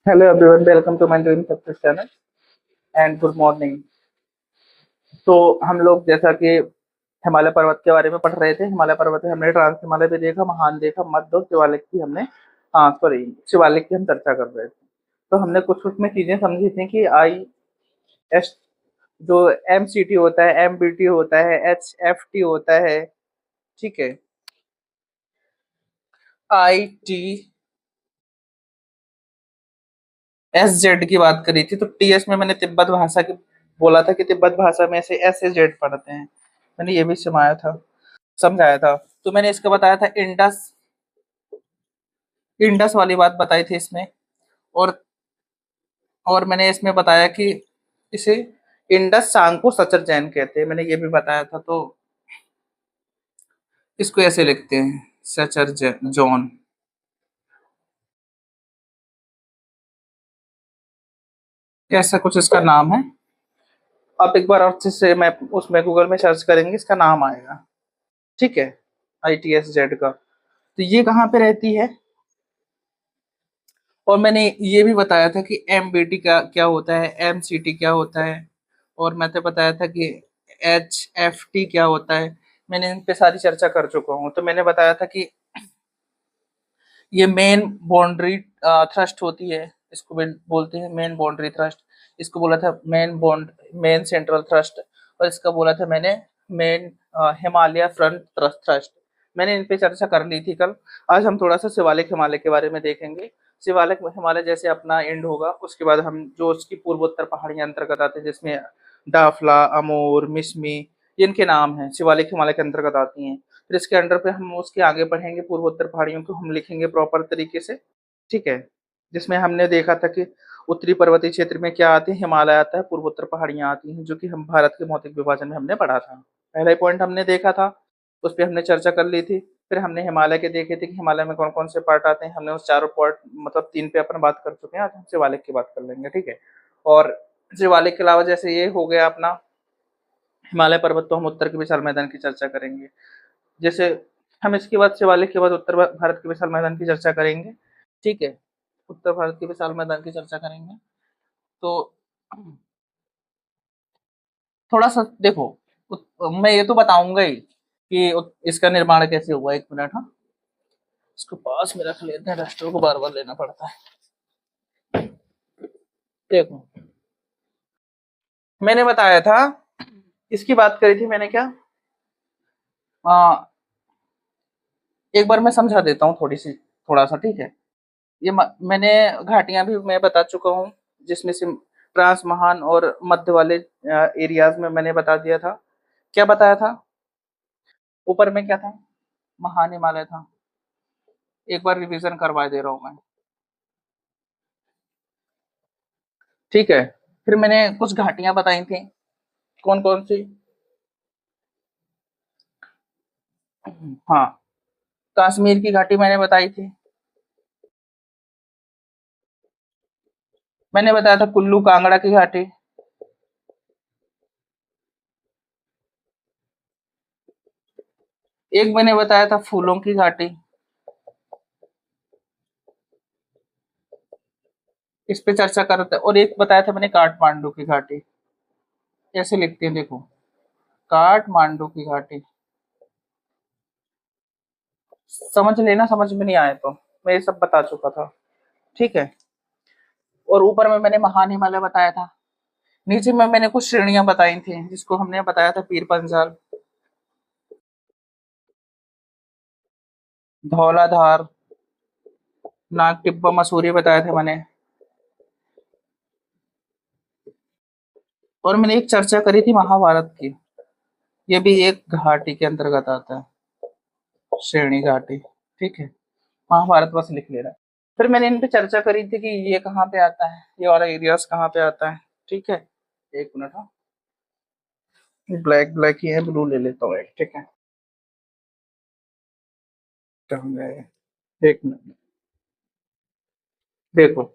Hello everyone, welcome to my dream success channel and good morning. तो हम लोग जैसा कि हिमालय पर्वत के बारे में पढ़ रहे थे। हिमालय पर्वत में हमने ट्रांस हिमालय भी देखा, महान देखा, मध्य और शिवालिक की हमने, हाँ सॉरी, शिवालिक की हम चर्चा कर रहे थे। तो हमने कुछ उसमें चीजें समझी थी कि आई एस, जो एम सी टी होता है, एम बी टी होता है, एच एफ टी होता है, ठीक है, आई टी एस जेड की बात करी थी। तो टी एस में मैंने तिब्बत भाषा की बोला था कि तिब्बत भाषा में से एस से जेड पढ़ते हैं। मैंने ये भी समाया था, समझाया था। तो मैंने इसका बताया था इंडस, इंडस वाली बात बताई थी इसमें। और मैंने इसमें बताया कि इसे इंडस सांग को सचर जैन कहते हैं, मैंने ये भी बताया था। तो इसको ऐसे लिखते हैं, सचर जॉन। ऐसा कुछ इसका नाम है। आप एक बार और से मैं उसमें गूगल में सर्च करेंगे, इसका नाम आएगा, ठीक है, आई टी एस जेड का। तो ये कहाँ पे रहती है। और मैंने ये भी बताया था कि एम बी टी का क्या होता है, एम सी टी क्या होता है, और मैंने बताया था कि एच एफ टी क्या होता है। मैंने इन पे सारी चर्चा कर चुका हूँ। तो मैंने बताया था कि ये मेन बाउंड्री थ्रस्ट होती है, इसको बोलते हैं मेन बाउंड्री थ्रस्ट। इसको बोला था main bond, main central thrust. और इसका बोला था मैंने मेन हिमालय फ्रंट थ्रस्ट। मैंने इन पे चर्चा कर ली थी कल। आज हम थोड़ा सा शिवालिक हिमालय के बारे में देखेंगे। शिवालिक हिमालय जैसे अपना एंड होगा, उसके बाद हम जो उसकी पूर्वोत्तर पहाड़ियां अंतर्गत आते हैं, जिसमें डाफला, अमोर, मिसमी, इनके नाम हैं, शिवालिक हिमालय के अंतर्गत आती हैं। फिर इसके अंडर पे हम उसके आगे बढ़ेंगे, पूर्वोत्तर पहाड़ियों को हम लिखेंगे प्रॉपर तरीके से, ठीक है। जिसमें हमने देखा था कि उत्तरी पर्वतीय क्षेत्र में क्या आते हैं, हिमालय आता है, पूर्वोत्तर पहाड़ियां आती हैं, जो कि हम भारत के भौतिक विभाजन में हमने पढ़ा था। पहला ही पॉइंट हमने देखा था, उस पर हमने चर्चा कर ली थी। फिर हमने हिमालय के देखे थे कि हिमालय में कौन कौन से पार्ट आते हैं। हमने उस चारों पार्ट, मतलब तीन पे अपन बात कर चुके हैं। आज हम शिवालिक की बात कर लेंगे, ठीक है। और शिवालिक के अलावा जैसे ये हो गया अपना हिमालय पर्वत, तो हम उत्तर के विशाल मैदान की चर्चा करेंगे। जैसे हम इसके बाद शिवालिक के बाद उत्तर भारत के विशाल मैदान की चर्चा करेंगे, ठीक है। उत्तर भारत के विशाल मैदान की चर्चा करेंगे। तो थोड़ा सा देखो, मैं ये तो बताऊंगा ही कि इसका निर्माण कैसे हुआ। एक मिनट, हाँ, इसको पास में रख लेते हैं, डस्टर को बार बार लेना पड़ता है। देखो, मैंने बताया था, इसकी बात करी थी मैंने क्या, आ, एक बार मैं समझा देता हूँ थोड़ी सी, थोड़ा सा, ठीक है। मैंने घाटियां भी मैं बता चुका हूँ, जिसमें से ट्रांस, महान और मध्य वाले एरियाज में मैंने बता दिया था। क्या बताया था, ऊपर में क्या था, महान हिमालय था। एक बार रिवीजन करवा दे रहा हूँ मैं, ठीक है। फिर मैंने कुछ घाटियां बताई थी, कौन कौन सी, हाँ, कश्मीर की घाटी मैंने बताई थी। मैंने बताया था कुल्लू कांगड़ा की घाटी। एक मैंने बताया था फूलों की घाटी। इस पे चर्चा कर रहे थे। और एक बताया था मैंने काठमांडू की घाटी। कैसे लिखते हैं देखो, काठमांडू की घाटी। समझ लेना, समझ में नहीं आए तो मैं ये सब बता चुका था, ठीक है। और ऊपर में मैंने महान हिमालय बताया था। नीचे में मैंने कुछ श्रेणियां बताई थी, जिसको हमने बताया था पीर पंजाल, धौलाधार, नाग टिब्बा, मसूरी बताया था मैंने। और मैंने एक चर्चा करी थी महाभारत की, ये भी एक घाटी के अंतर्गत आता है, श्रेणी घाटी, ठीक है। महाभारत बस लिख लेना। फिर मैंने इन पे चर्चा करी थी कि ये कहाँ पे आता है, ये वाला एरियाज कहाँ पे आता है, ठीक है। एक मिनट, हाँ, ब्लैक ब्लैक ही है, ब्लू ले लेता हूँ एक, ठीक है। कहाँ गए? एक मिनट, देखो,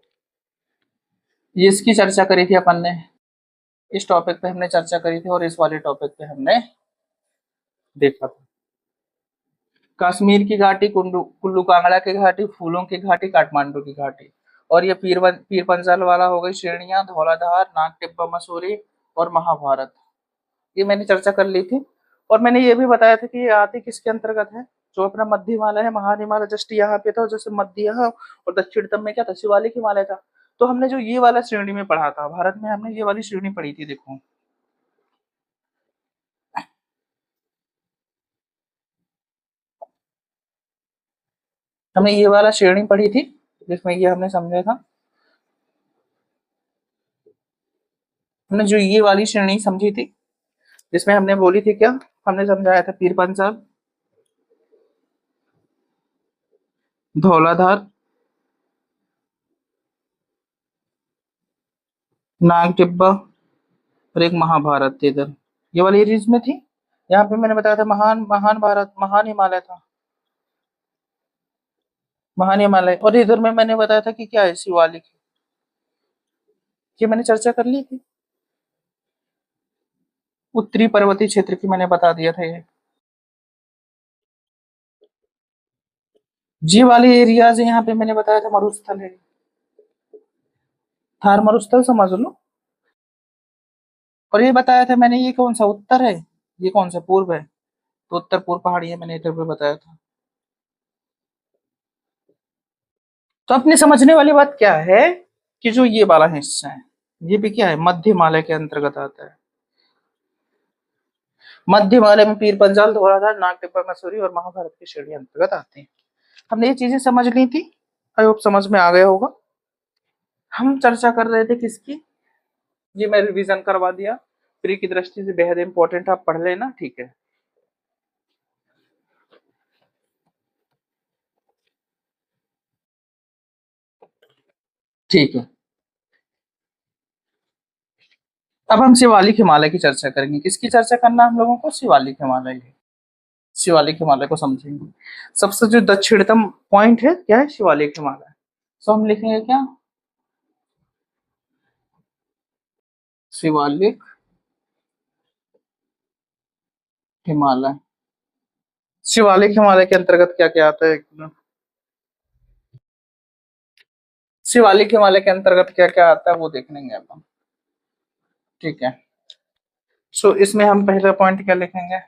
ये इसकी चर्चा करी थी अपन ने, इस टॉपिक पे हमने चर्चा करी थी, और इस वाले टॉपिक पे हमने देखा था कश्मीर की घाटी, कुल्लू कुल्लू कांगड़ा की घाटी, फूलों की घाटी, काठमांडू की घाटी। और ये पीर पंजाल वाला हो गई श्रेणियां, धौलाधार, नाग टिब्बा मसूरी और महाभारत। ये मैंने चर्चा कर ली थी। और मैंने ये भी बताया था कि ये आती किसके अंतर्गत है, जो अपना मध्य हिमालय है, महान हिमालय जस्ट यहाँ पे था, जैसे मध्य यहाँ और दक्षिणतम में क्या था, शिवालिक हिमालय था। तो हमने जो ये वाला श्रेणी में पढ़ा था, भारत में हमने ये वाली श्रेणी पढ़ी थी, देखो। हमने ये वाला श्रेणी पढ़ी थी, जिसमें ये हमने समझा था, हमने जो ये वाली श्रेणी समझी थी, जिसमें हमने बोली थी क्या, हमने समझाया था पीर पंजाल, धौलाधार, नाग टिब्बा और एक महाभारत थी इधर, ये वाली रीज में थी। यहाँ पे मैंने बताया था महान महान भारत, महान हिमालय था, महान हिमालय। और इधर में मैंने बताया था कि क्या है, शिवालिक। ये मैंने चर्चा कर ली थी। उत्तरी पर्वतीय क्षेत्र की मैंने बता दिया था ये। जी वाले एरियाज यहाँ पे मैंने बताया था मरुस्थल है, थार मरुस्थल समझ लो। और ये बताया था मैंने, ये कौन सा उत्तर है, ये कौन सा पूर्व है, तो उत्तर पूर्व पहाड़ी है, मैंने इधर पे बताया था। तो अपने समझने वाली बात क्या है कि जो ये वाला हिस्सा है, ये भी क्या है, मध्य हिमालय के अंतर्गत आता है। मध्य हिमालय में पीर पंजाल, धौलाधार, नाग टिब्बा मसूरी और महाभारत की श्रेणी अंतर्गत आते हैं। हमने ये चीजें समझ ली थी, आई होप समझ में आ गया होगा। हम चर्चा कर रहे थे किसकी, ये मैं रिवीजन करवा दिया, फ्री की दृष्टि से बेहद इंपॉर्टेंट, आप पढ़ लेना, ठीक है। ठीक है, अब हम शिवालिक हिमालय की चर्चा करेंगे। किसकी चर्चा करना हम लोगों को, शिवालिक हिमालय की। शिवालिक हिमालय को समझेंगे। सबसे जो दक्षिणतम पॉइंट है क्या है, शिवालिक हिमालय। सो हम लिखेंगे क्या, शिवालिक हिमालय। शिवालिक हिमालय के अंतर्गत क्या क्या आता है, शिवालिक हिमालय के अंतर्गत क्या क्या आता है वो देख लेंगे अपन, ठीक है। सो इसमें हम पहला पॉइंट क्या लिखेंगे,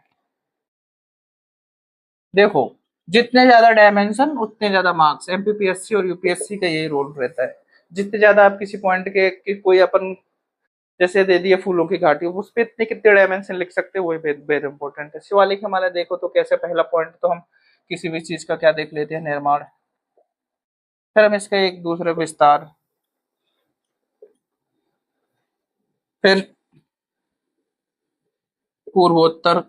देखो, जितने ज्यादा डायमेंशन उतने ज्यादा मार्क्स, एमपीपीएससी और यूपीएससी का यही रोल रहता है। जितने ज्यादा आप किसी पॉइंट के कोई अपन जैसे दे दिए फूलों की घाटी, उस पे इतने कितने डायमेंशन लिख सकते हैं, वही वेरी इंपॉर्टेंट है। शिवालिक हिमालय देखो तो कैसे, पहला पॉइंट तो हम किसी भी चीज का क्या देख लेते हैं, निर्माण। फिर हम इसका एक दूसरे विस्तार, फिर पूर्वोत्तर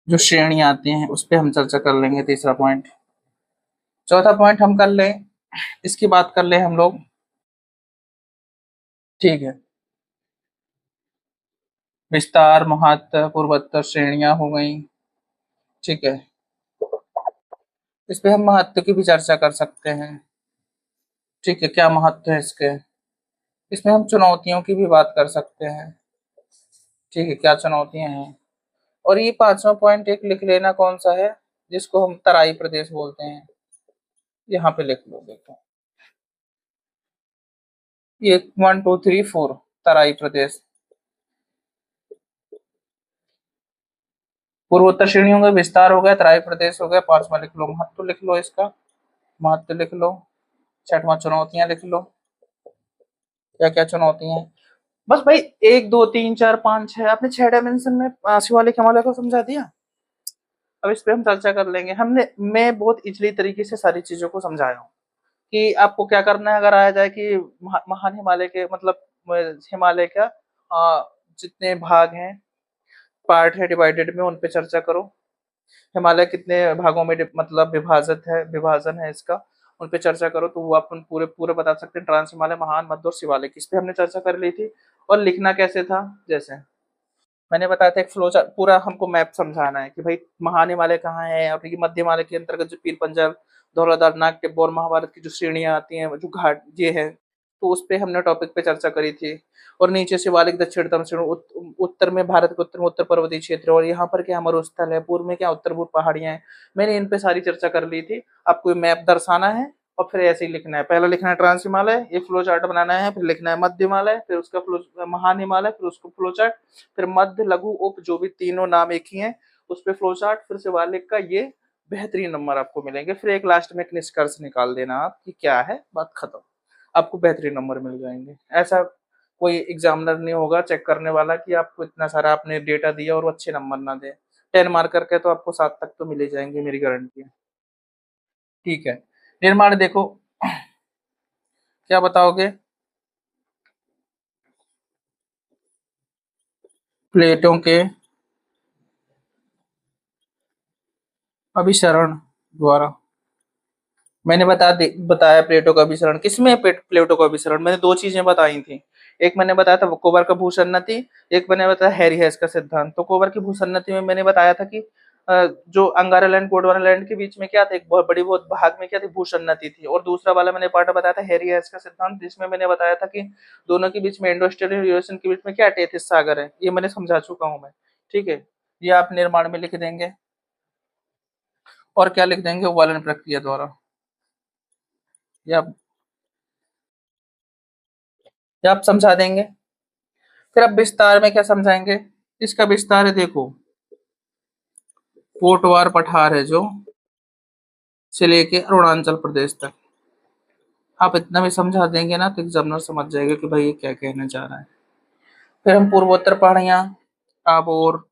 जो श्रेणी आती हैं उस पर हम चर्चा कर लेंगे, तीसरा पॉइंट। चौथा पॉइंट हम कर लें, इसकी बात कर ले हम लोग, ठीक है। विस्तार, महत्व, पूर्वोत्तर श्रेणियां हो गई, ठीक है। इस पे हम महत्व की भी चर्चा कर सकते हैं, ठीक है, क्या महत्व है इसके। इसमें हम चुनौतियों की भी बात कर सकते हैं, ठीक है, क्या चुनौतियां हैं। और ये पांचवा पॉइंट एक लिख लेना, कौन सा है, जिसको हम तराई प्रदेश बोलते हैं, यहाँ पे लिख लो, देखो ये 1 2 3 4 तराई प्रदेश। पूर्वोत्तर श्रेणी हो गया, विस्तार हो गया, तराई प्रदेश हो गया, पांचवा लिख लो महत्व, लिख लो इसका, महत्व लिख लो। छठवां चुनौतियां लिख लो, क्या क्या चुनौतियां हैं। बस भाई, 1 2 3 4 5 6, आपने 6 डायमेंशन में शिवालिक हिमालय को समझा दिया। अब इस पे हम चर्चा कर लेंगे। मैं बहुत इजली तरीके से सारी चीजों को समझाया हूँ कि आपको क्या करना है। अगर आया जाए कि महान हिमालय के मतलब हिमालय का जितने भाग हैं, पार्ट है डिवाइडेड में, उन पे चर्चा करो। हिमालय कितने भागों में मतलब विभाजित है, विभाजन है इसका, उन पे चर्चा करो, तो वो अपन पूरे पूरे बता सकते हैं। ट्रांस हिमालय, महान, मध्य और शिवालिक, इस पे हमने चर्चा कर ली थी। और लिखना कैसे था, जैसे मैंने बताया था, एक फ्लो चार्ट पूरा हमको मैप समझाना है कि भाई महान हिमालय कहाँ है, और ये मध्य हिमालय के अंतर्गत जो पीर पंजाल, धौलाधार, नाग टिब्बा और महाभारत की जो श्रेणियां आती हैं, जो घाट ये है, तो उस पे हमने टॉपिक पे चर्चा करी थी। और नीचे शिवालिक, दक्षिणतम श्रेणी, उत्तर में भारत के उत्तर में उत्तर पर्वतीय क्षेत्र, और यहाँ पर क्या मरुस्थल है, पूर्व में क्या उत्तर पूर्व पहाड़ियां हैं। मैंने इन पे सारी चर्चा कर ली थी। आपको मैप दर्शाना है और फिर ऐसे ही लिखना है। पहला लिखना है ट्रांस हिमालय, एक फ्लो चार्ट बनाना है, फिर लिखना है मध्य हिमालय, फिर उसका फ्लो महान हिमालय, फिर उसको फ्लो चार्ट, फिर मध्य, लघु, उप, जो भी तीनों नाम एक ही हैं उस पे फ्लो चार्ट, फिर शिवालिक का ये बेहतरीन नंबर आपको मिलेंगे। फिर एक लास्ट में एक निष्कर्ष निकाल देना आप कि क्या है, बात खत्म। आपको बेहतरीन नंबर मिल जाएंगे। ऐसा कोई एग्जामिनर नहीं होगा चेक करने वाला कि आपको इतना सारा आपने डेटा दिया और वो अच्छे नंबर ना दे। 10 मार्क करके तो आपको 7 तक तो मिल ही जाएंगे, मेरी गारंटी है। ठीक है, निर्माण देखो, क्या बताओगे? प्लेटों के अभिसरण द्वारा। मैंने बताया प्लेटो का अभिसरण किसमें है? प्लेटो का अभिसरण मैंने दो चीजें बताई थी। एक मैंने बताया था कोबर का भूसन्नति, एक मैंने बताया हैरी हेस का सिद्धांत। तो कोबर की भूसन्नति में मैंने बताया था कि जो अंगारा लैंड गोंडवाना लैंड के बीच में क्या था, एक बहुत बड़ी बहुत भाग में क्या थी, भूसन्नति थी। और दूसरा वाला मैंने पार्ट बताया था हैरी हेस का सिद्धांत, जिसमें मैंने बताया था कि दोनों के बीच में, इंडो ऑस्ट्रेलियन रिलेशन के बीच में क्या टेथिस सागर है। ये मैंने समझा चुका हूँ मैं। ठीक है, ये आप निर्माण में लिख देंगे। और क्या लिख देंगे? उबालन प्रक्रिया द्वारा। या या आप समझा देंगे। फिर अब विस्तार में क्या समझाएंगे? इसका विस्तार है देखो, पोटवार पठार है जो, से लेके अरुणाचल प्रदेश तक। आप इतना भी समझा देंगे ना तो एग्जामिनर समझ जाएगा कि भाई ये क्या कहना चाह रहा है। फिर हम पूर्वोत्तर पहाड़ियां, आबोर,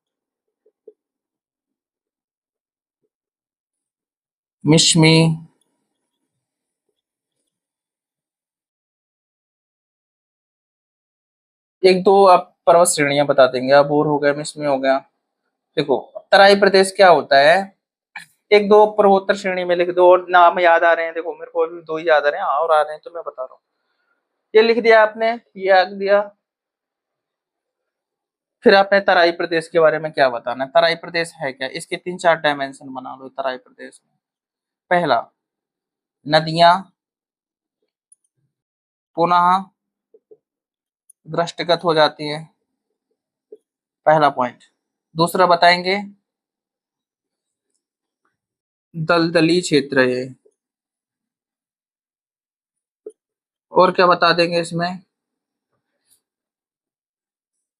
मिश्मी, एक दो आप पर्वत श्रेणियां बता देंगे। आबोर हो गया, मिश्मी हो गया। देखो, तराई प्रदेश क्या होता है? एक दो पूर्वोत्तर श्रेणी में लिख दो, और नाम याद आ रहे हैं, देखो मेरे को अभी दो ही याद आ रहे हैं, और आ रहे हैं तो मैं बता रहा हूँ। ये लिख दिया आपने, ये आग दिया। फिर आपने तराई प्रदेश के बारे में क्या बताना है? तराई प्रदेश है क्या, इसके तीन चार डायमेंशन बना लो तराई प्रदेश में। पहला, नदियां पुनः दृष्टिगत हो जाती है, पहला पॉइंट। दूसरा बताएंगे, दलदली क्षेत्र है। और क्या बता देंगे इसमें?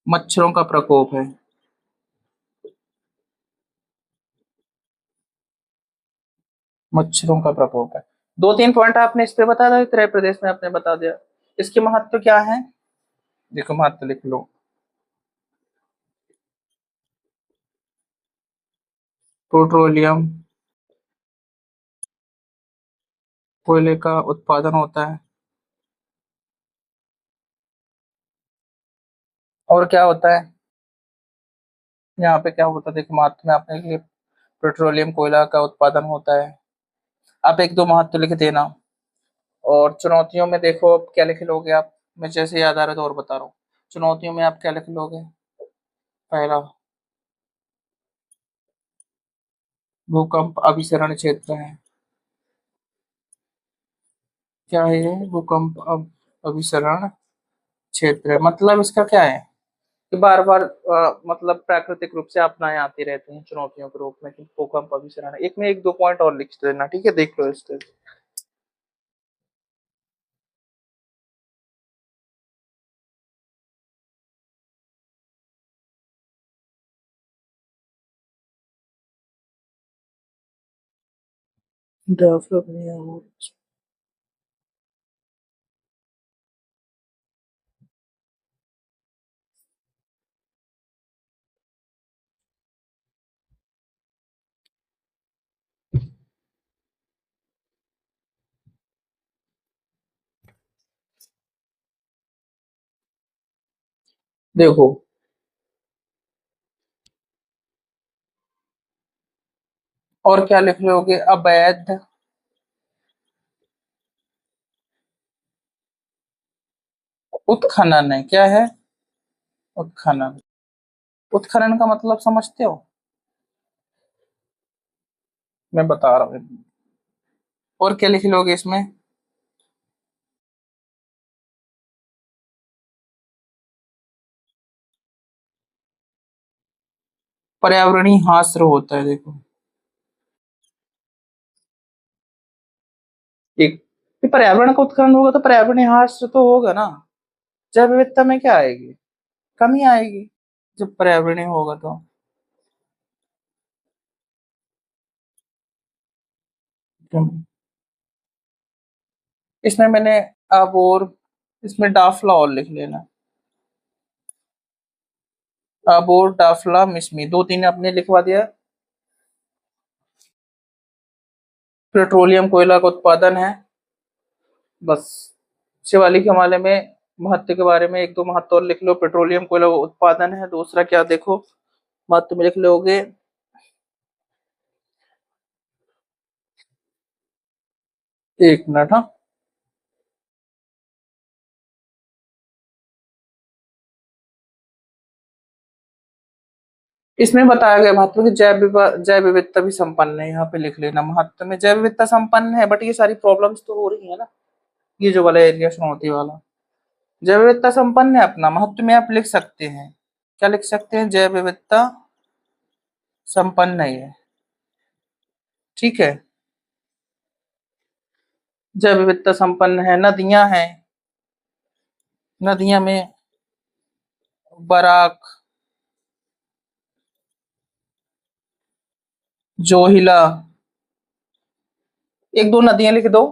मच्छरों का प्रकोप है। मच्छरों का प्रकोप है। दो तीन पॉइंट आपने इस पे बता दिया, उत्तर प्रदेश में आपने बता दिया। इसके महत्व क्या है? देखो महत्व लिख लो। पेट्रोलियम, कोयले का उत्पादन होता है। और क्या होता है? यहाँ पे क्या होता है देखो महत्व में आपने लिखे, पेट्रोलियम कोयला का उत्पादन होता है। आप एक दो महत्व लिख देना। और चुनौतियों में देखो अब क्या लिख लोगे आप? मैं जैसे याद आ रहा है तो और बता रहा हूँ। चुनौतियों में आप क्या लिख लोगे? पहला, भूकंप अभिसरण क्षेत्र है। क्या है ये? भूकंप अभिसरण क्षेत्र है। मतलब इसका क्या है कि बार बार मतलब प्राकृतिक रूप से आपदाएं आती रहती हैं चुनौतियों के रूप में, कि भूकंप अभिसरण है। एक में एक दो पॉइंट और लिख देना, ठीक है, देख लो इस तरह। देखो, और क्या लिख लोगे? अवैध उत्खनन है। क्या है? उत्खनन। उत्खनन का मतलब समझते हो? मैं बता रहा हूँ। और क्या लिख लोगे इसमें? पर्यावरणीय हास्य होता है, देखो एक, ये पर्यावरण का उत्खनन होगा तो पर्यावरणीय हास्य तो होगा ना। जैव विविधता में क्या आएगी, कमी आएगी जब पर्यावरणीय होगा तो। इसमें मैंने अब और इसमें डाफला और लिख लेना। अब और डाफला मिसमी, दो तीन आपने लिखवा दिया। पेट्रोलियम कोयला का उत्पादन है, बस शिवालिक हिमालय में महत्व के बारे में एक दो महत्व और लिख लो। पेट्रोलियम कोयला उत्पादन है, दूसरा क्या देखो महत्व में लिख लोगे। एक मिनट, हाँ। इसमें बताया गया महत्व की जैव विविधता भी संपन्न है, यहाँ पे लिख लेना महत्व में जैव विविधता संपन्न है, बट ये सारी प्रॉब्लम्स तो हो रही है ना, ये जो वाला एरिया चुनौती वाला। जैव विविधता संपन्न है, अपना महत्व में आप लिख सकते हैं, क्या लिख सकते हैं, जैव विविधता संपन्न है, ठीक है। जैव विविधता संपन्न है, नदियां हैं, नदियां में बराक, जोहिला, एक दो नदियां लिख दो।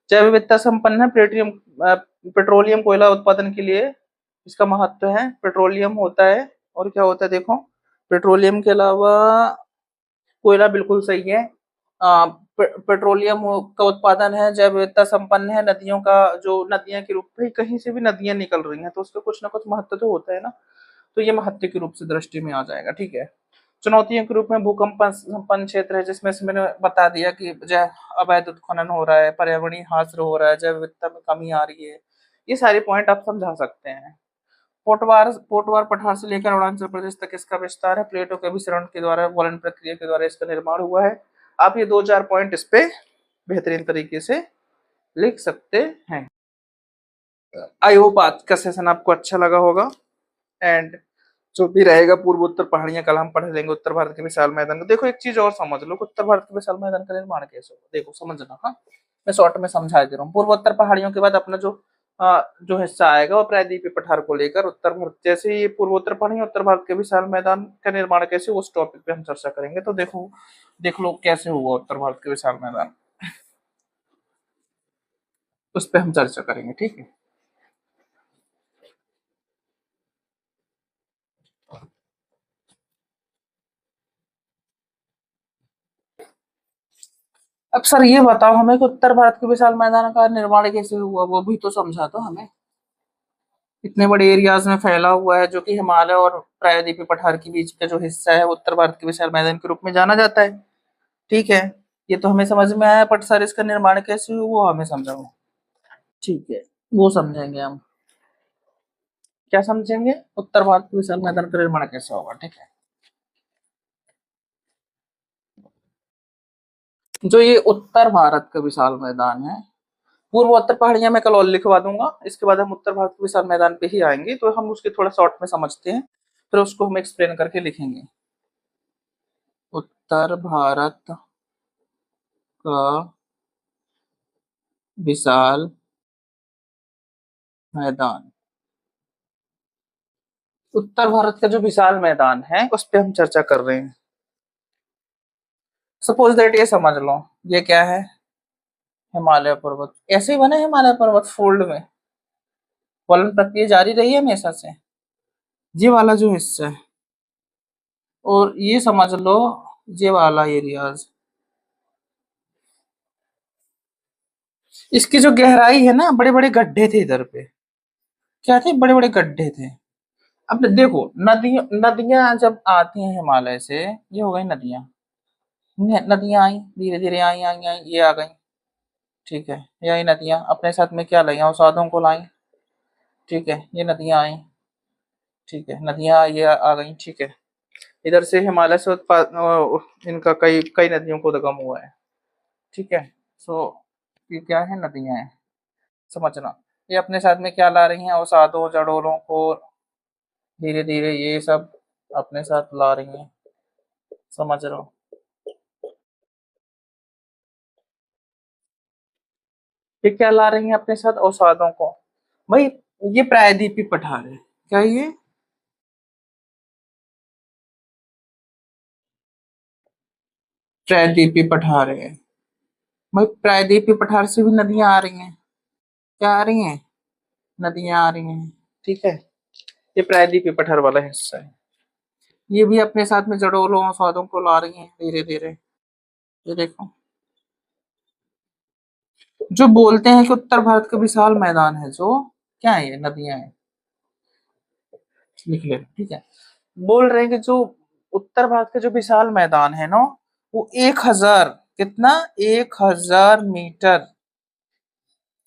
जैव विविधता संपन्न है, पेट्रोलियम कोयला उत्पादन के लिए इसका महत्व है, पेट्रोलियम होता है और क्या होता है देखो, पेट्रोलियम के अलावा कोयला बिल्कुल सही है। पेट्रोलियम का उत्पादन है, जैव विविधता संपन्न है, नदियों का जो नदियां के रूप में कहीं से भी नदियां निकल रही हैं तो उसका कुछ ना कुछ महत्व तो होता है ना, तो ये महत्व के रूप से दृष्टि में आ जाएगा, ठीक है। चुनौतियों के रूप में भूकंप संपन्न क्षेत्र है, जिसमें से मैंने बता दिया कि अवैध उत्खनन हो रहा है, पर्यावरणीय ह्रास हो रहा है, जैव विविधता में कमी आ रही है, ये सारे पॉइंट आप समझा सकते हैं। पोटवार पोटवार पठार से लेकर अरुणाचल प्रदेश तक इसका विस्तार है, प्लेटों के अभिसरण के द्वारा वलन प्रक्रिया के द्वारा इसका निर्माण हुआ है। आप ये दो चार पॉइंट इस पे बेहतरीन तरीके से लिख सकते हैं। आई होप आज का सेशन आपको अच्छा लगा होगा, एंड जो भी रहेगा पूर्वोत्तर पहाड़ियां कल हम पढ़ लेंगे, उत्तर भारत के विशाल मैदान को। देखो एक चीज और समझ लो, उत्तर भारत के विशाल मैदान का निर्माण कैसे होगा, देखो समझना, हाँ मैं शॉर्ट में समझा दे रहा हूँ। पूर्वोत्तर पहाड़ियों के बाद अपना जो हिस्सा आएगा वो प्रायद्वीपीय पठार को लेकर उत्तर भारत, जैसे ये पूर्वोत्तर पहाड़ियां उत्तर भारत के विशाल मैदान का निर्माण कैसे, उस टॉपिक पे हम चर्चा करेंगे। तो देखो देख लो कैसे हुआ उत्तर भारत के विशाल मैदान, उस पर हम चर्चा करेंगे, ठीक है। अब सर ये बताओ हमें कि उत्तर भारत के विशाल मैदान का निर्माण कैसे हुआ, वो भी तो समझा दो हमें। इतने बड़े एरियाज में फैला हुआ है, जो कि हिमालय और प्रायद्वीपीय पठार के बीच का जो हिस्सा है उत्तर भारत के विशाल मैदान के रूप में जाना जाता है, ठीक है। ये तो हमें समझ में आया, बट सर इसका निर्माण कैसे हुआ वो हमें समझाओ, ठीक है। वो समझेंगे हम, क्या समझेंगे, उत्तर भारत के विशाल मैदान का निर्माण कैसे होगा, ठीक है। जो ये उत्तर भारत का विशाल मैदान है, पूर्वोत्तर पहाड़ियां मैं कल और लिखवा दूंगा, इसके बाद हम उत्तर भारत के विशाल मैदान पे ही आएंगे, तो हम उसके थोड़ा शॉर्ट में समझते हैं, फिर उसको हम एक्सप्लेन करके लिखेंगे। उत्तर भारत का विशाल मैदान, उत्तर भारत का जो विशाल मैदान है उस पे हम चर्चा कर रहे हैं। सपोज दैट ये समझ लो, ये क्या है, हिमालय पर्वत, ऐसे ही बने हिमालय पर्वत फोल्ड में, फलन प्रक्रिया जारी रही है हमेशा से, ये वाला जो हिस्सा है, और ये समझ लो ये वाला एरियाज, इसकी जो गहराई है ना, बड़े बड़े गड्ढे थे इधर पे, क्या थे, बड़े बड़े गड्ढे थे। अब देखो नदियां जब आती हैं हिमालय से, ये हो गई नदियां, नदियां आई धीरे धीरे आई आई आई, ये आ गई, ठीक है। यही नदियां अपने साथ में क्या लाई, अवसादों को लाई, ठीक है, ये नदियां आई, ठीक है, नदियां ये आ गई, ठीक है। इधर से हिमालय से इनका कई कई नदियों को उद्गम हुआ है, ठीक है। सो ये क्या है, नदियां हैं, समझना। ये अपने साथ में क्या ला रही हैं, अवसादों जड़ोलों को धीरे धीरे ये सब अपने साथ ला रही हैं, समझ रहा हूँ। ये क्या ला रही हैं अपने साथ अवसादों को? भाई ये प्रायद्वीपीय पठार है। क्या ये? प्रायद्वीपीय पठार है। भाई प्रायद्वीपीय पठार से भी नदियां आ रही हैं। क्या आ रही हैं? नदियां आ रही हैं। ठीक है। ये प्रायद्वीपीय पठार वाला हिस्सा है। ये भी अपने साथ में जड़ोलों अवसादों को ला रही हैं धीरे धीरे। ये देखो। जो बोलते हैं कि उत्तर भारत का विशाल मैदान है, जो क्या है, ये नदियां हैं। लिख ले, ठीक है। बोल रहे हैं कि जो उत्तर भारत का जो विशाल मैदान है ना, वो 1,000, कितना, 1,000 मीटर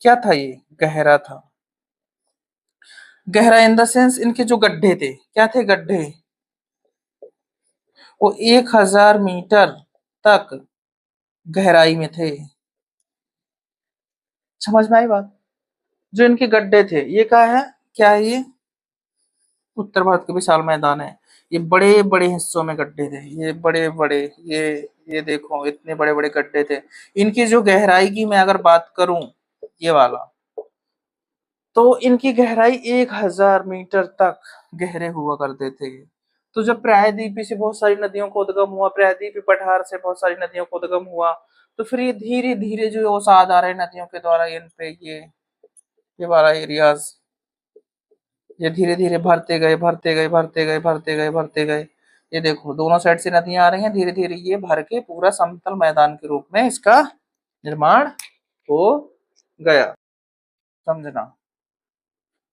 क्या था, ये गहरा था। गहरा इन द सेंस इनके जो गड्ढे थे, क्या थे गड्ढे, वो 1,000 मीटर तक गहराई में थे। समझ में आई बात? जो इनके गड्ढे थे, ये क्या है, क्या है ये, उत्तर भारत का विशाल मैदान है। ये बड़े बड़े हिस्सों में गड्ढे थे, ये बड़े बड़े, ये ये देखो इतने बड़े बड़े गड्ढे थे। इनकी जो गहराई की मैं अगर बात करूं, ये वाला, तो इनकी गहराई 1,000 मीटर तक गहरे हुआ करते थे। तो जब प्रायद्वीपी से बहुत सारी नदियों को उद्गम हुआ, प्रायद्वीपी पठार से बहुत सारी नदियों को उद्गम हुआ, तो फिर ये धीरे धीरे जो अवसाद आ रहे हैं नदियों के द्वारा इन पे, ये वाला एरियाज, ये धीरे धीरे भरते गए भरते गए भरते गए भरते गए भरते गए। ये देखो दोनों साइड से नदियां आ रही हैं, धीरे धीरे ये भर के पूरा समतल मैदान के रूप में इसका निर्माण हो गया। समझना,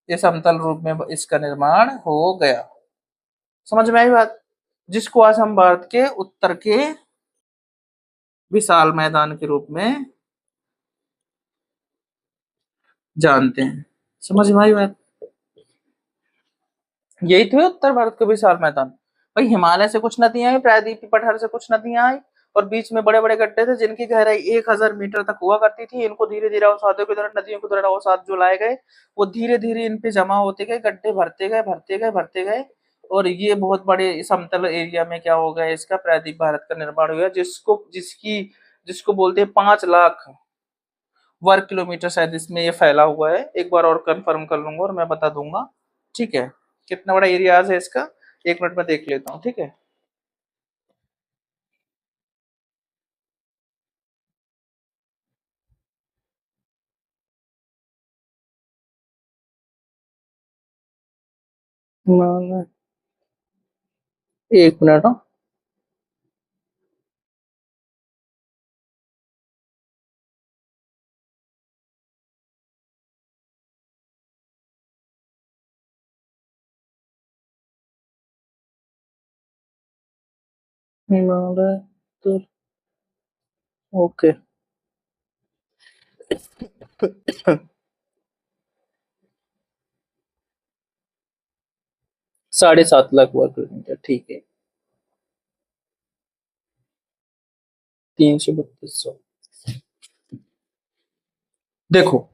ये समतल रूप में इसका निर्माण हो गया। समझ में आई बात? जिसको आज हम भारत के उत्तर के विशाल मैदान के रूप में जानते हैं। समझ में आई बात? यही तो है उत्तर भारत का विशाल मैदान। भाई हिमालय से कुछ नदियां आई, प्रायद्वीपीय पठार से कुछ नदियां आई, और बीच में बड़े बड़े गड्ढे थे जिनकी गहराई 1,000 मीटर तक हुआ करती थी। इनको धीरे धीरे अवसादों के द्वारा, नदियों के द्वारा अवसाद जो लाए गए, वो धीरे धीरे इन पे जमा होते गए, गड्ढे भरते गए भरते गए भरते गए, और ये बहुत बड़े समतल एरिया में क्या हो गया, इसका प्रायद्वीप भारत का निर्माण हुआ, जिसको बोलते हैं 5 लाख वर्ग किलोमीटर शायद इसमें ये फैला हुआ है। एक बार और कंफर्म कर लूंगा और मैं बता दूंगा। ठीक है। कितना बड़ा एरियाज है इसका, 1 मिनट में देख लेता हूँ, ठीक है। हिमालय, 1 मिनट। हाँ, हिमालय तो ओके। 7.5 लाख वर्ग किलोमीटर, ठीक है। 332 सौ। देखो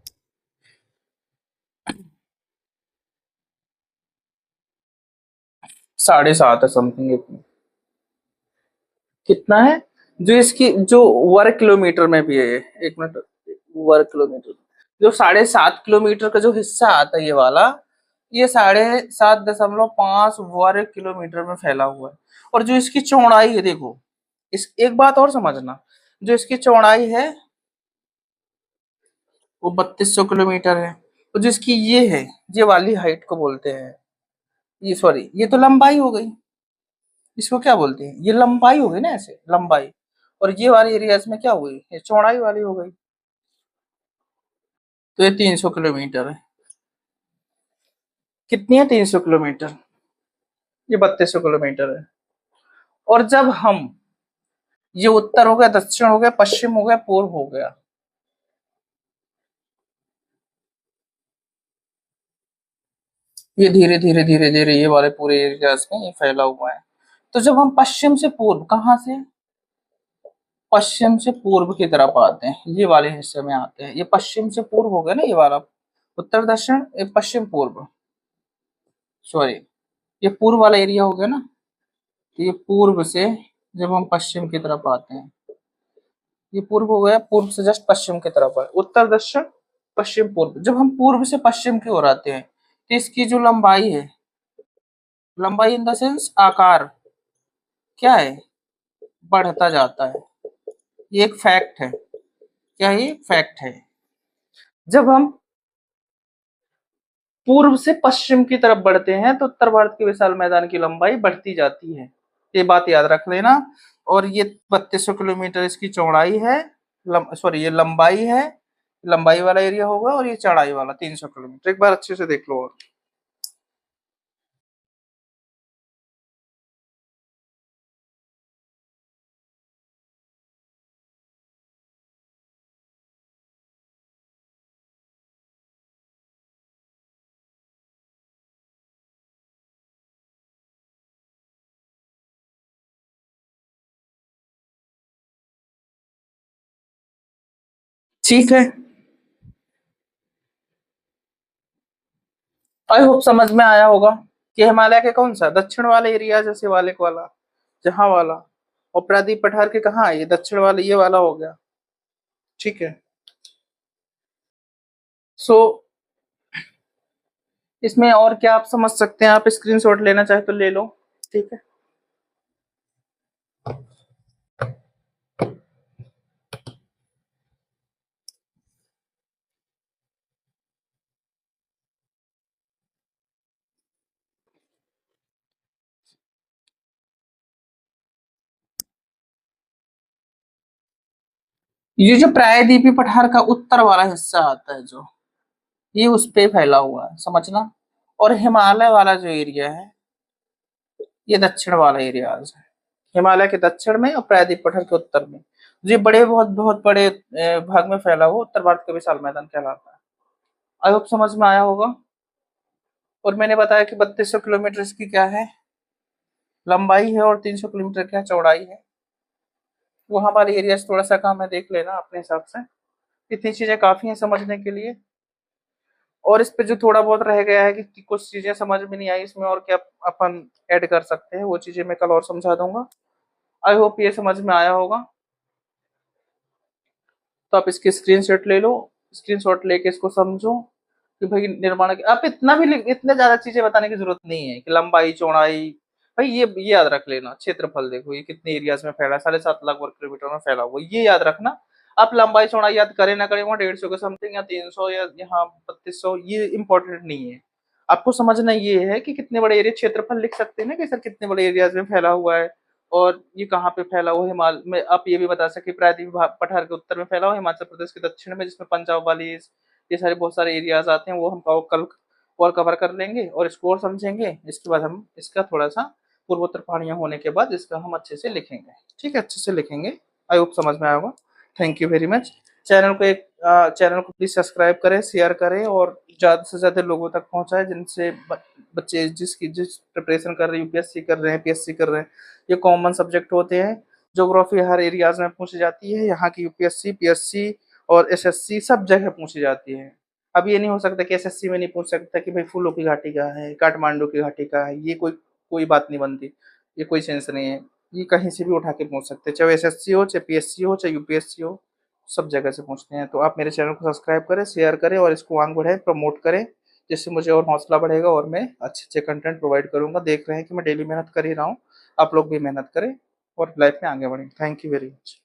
7.5 है समथिंग, कितना है, जो इसकी जो वर्ग किलोमीटर में भी है, 1 मिनट, वर्ग किलोमीटर, जो 7.5 किलोमीटर का जो हिस्सा आता है ये वाला, ये 7.5 वर्ग किलोमीटर में फैला हुआ है। और जो इसकी चौड़ाई है, देखो, इस एक बात और समझना, जो इसकी चौड़ाई है वो 3,200 किलोमीटर है। तो जिसकी ये है, ये वाली हाइट को बोलते हैं, ये सॉरी, ये तो लंबाई हो गई, इसको क्या बोलते हैं, ये लंबाई हो गई ना, ऐसे लंबाई। और ये वाली एरियाज में क्या हुई, ये चौड़ाई वाली हो गई। तो ये 300 किलोमीटर है। कितनी है, 300 किलोमीटर। ये 3,200 किलोमीटर है। और जब हम, ये उत्तर हो गया, दक्षिण हो गया, पश्चिम हो गया, पूर्व हो गया, ये धीरे धीरे धीरे धीरे ये वाले पूरे एरियाज में ये फैला हुआ है। तो जब हम पश्चिम से पूर्व, कहाँ से, पश्चिम से पूर्व की तरफ आते हैं, ये वाले हिस्से में आते हैं, ये पश्चिम से पूर्व हो गया ना, ये वाला उत्तर दक्षिण, ये पश्चिम पूर्व, सॉरी, ये पूर्व वाला एरिया हो गया ना। तो ये पूर्व से जब हम पश्चिम की तरफ आते हैं, ये पूर्व हो गया, पूर्व से जस्ट पश्चिम की तरफ है, उत्तर दक्षिण पश्चिम पूर्व। जब हम पूर्व से पश्चिम की ओर आते हैं तो इसकी जो लंबाई है, लंबाई इन द सेंस आकार, क्या है, बढ़ता जाता है। ये एक फैक्ट है। क्या ये फैक्ट है? जब हम पूर्व से पश्चिम की तरफ बढ़ते हैं तो उत्तर भारत के विशाल मैदान की लंबाई बढ़ती जाती है। ये बात याद रख लेना। और ये 3200 किलोमीटर इसकी चौड़ाई है, सॉरी ये लंबाई है, लंबाई वाला एरिया होगा, और ये चौड़ाई वाला 300 किलोमीटर। एक बार अच्छे से देख लो। और ठीक है, आई होप समझ में आया होगा कि हिमालय के कौन सा दक्षिण वाले एरिया, जैसे शिवालिक वाला, जहां वाला, और प्रायद्वीप पठार के कहाँ है, ये दक्षिण वाले, ये वाला हो गया। ठीक है। सो इसमें और क्या आप समझ सकते हैं, आप स्क्रीनशॉट लेना चाहे तो ले लो। ठीक है। ये जो प्रायद्वीपीय पठार का उत्तर वाला हिस्सा आता है, जो ये उस पे फैला हुआ है, समझना। और हिमालय वाला जो एरिया है, ये दक्षिण वाला एरिया है, हिमालय के दक्षिण में और प्रायद्वीप पठार के उत्तर में। ये बड़े बहुत बहुत बड़े भाग में फैला हुआ उत्तर भारत का विशाल मैदान कहलाता है। आई होप समझ में आया होगा। और मैंने बताया कि 3200 किलोमीटर इसकी क्या है, लंबाई है, और 300 किलोमीटर क्या चौड़ाई है। वहां वाले एरिया से थोड़ा सा काम है, देख लेना अपने हिसाब से। इतनी चीजें काफी हैं समझने के लिए। और इस पे जो थोड़ा बहुत रह गया है कि कुछ चीजें समझ में नहीं आई इसमें, और क्या अपन ऐड कर सकते हैं, वो चीजें मैं कल और समझा दूंगा। आई होप ये समझ में आया होगा। तो आप इसकी स्क्रीनशॉट ले लो, स्क्रीनशॉट लेके इसको समझो कि भाई निर्माण की, आप इतना भी इतने ज्यादा चीजें बताने की जरूरत नहीं है कि लंबाई चौड़ाई। भाई ये याद रख लेना, क्षेत्रफल देखो ये कितने एरियाज में फैला है, 7.5 लाख वर्ग किलोमीटर में फैला हुआ, ये याद रखना। आप लंबाई चौड़ाई याद करें ना करें, वहाँ 150 के समथिंग या 300 या यहाँ 3200, ये इंपॉर्टेंट नहीं है। आपको समझना ये है कि कितने बड़े एरिया, क्षेत्रफल लिख सकते हैं ना कि सर कितने बड़े एरियाज में फैला हुआ है, और ये कहाँ पे फैला हुआ है। हिमालय में आप ये भी बता सकते प्रायद्वीप पठार के उत्तर में फैला हुआ है, हिमाचल प्रदेश के दक्षिण में जिसमें पंजाब वाली, ये सारे बहुत सारे एरियाज आते हैं, वो हम कल और कवर कर लेंगे और इसको और समझेंगे। इसके बाद हम इसका थोड़ा सा पूर्वोत्तर पहाड़ियां होने के बाद इसका हम अच्छे से लिखेंगे। ठीक है, अच्छे से लिखेंगे। आई होप समझ में आया होगा। Thank you very much. Channel को प्लीज सब्सक्राइब करें, शेयर करें, और ज्यादा से ज्यादा लोगों तक पहुंचाएं, जिनसे बच्चे जिस प्रिपरेशन कर रहे हैं, यूपीएससी कर रहे हैं, पीएससी कर रहे हैं, ये कॉमन सब्जेक्ट होते हैं। ज्योग्राफी हर एरियाज में पूछी जाती है, यहाँ की यूपीएससी, पीएससी और एसएससी सब जगह पूछी जाती है। अब ये नहीं हो सकता कि एसएससी में नहीं पूछ सकता कि भाई फूलों की घाटी कहाँ है, काठमांडू की घाटी कहाँ है, ये कोई कोई बात नहीं बनती। ये कोई सेंस नहीं है। ये कहीं से भी उठा के पूछ सकते हैं, चाहे एसएससी हो, चाहे पीएससी हो, चाहे यूपीएससी हो, सब जगह से पूछते हैं। तो आप मेरे चैनल को सब्सक्राइब करें, शेयर करें, और इसको आगे बढ़ाएं, प्रमोट करें, जिससे मुझे और हौसला बढ़ेगा और मैं अच्छे अच्छे कंटेंट प्रोवाइड करूंगा। देख रहे हैं कि मैं डेली मेहनत कर ही रहा हूँ, आप लोग भी मेहनत करें और लाइफ में आगे बढ़ें। Thank you very much.